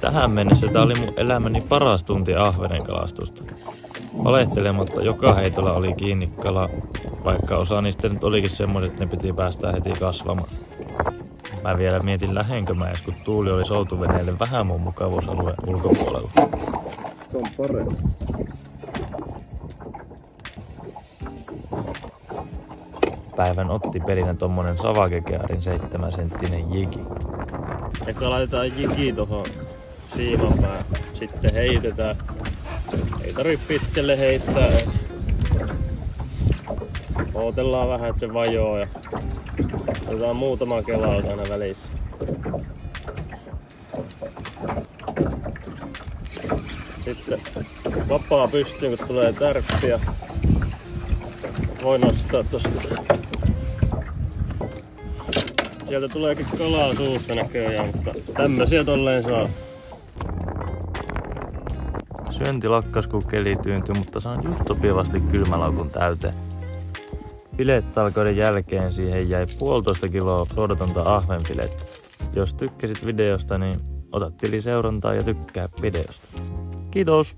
Tähän mennessä tää oli mun elämäni paras tunti ahvenenkalastusta. Valehtelematta joka heitolla oli kiinni kala, vaikka osa niistä nyt olikin semmoiset, että ne piti päästä heti kasvamaan. Mä vielä mietin lähenkö mä edes, kun tuuli oli soutuveneelle vähän mun mukavuusalueen ulkopuolella. Se on parempi. Päivän otti pelinä tommonen Savakekearin 7-senttinen jigi. Eka laitetaan jigi tohon siiman päähän. Sitten heitetään. Ei tarvi pitkälle heittää. Ootellaan vähän, että se vajoo ja otetaan muutama kelalta aina välissä. Sitten vapaa pystyyn, kun tulee tärppiä. Voi nostaa tosta. Sieltä tuleekin kalaa suusta näköjään, mutta tämmösiä tolleen saa. Syönti lakkas kun keli tyyntyi, mutta saan just sopivasti kylmälaukun täyteen. Filettalkoiden jälkeen siihen jäi 1,5 kiloa ruodotonta ahvenfilettä. Jos tykkäsit videosta, niin ota tili seurantaa ja tykkää videosta. Kiitos!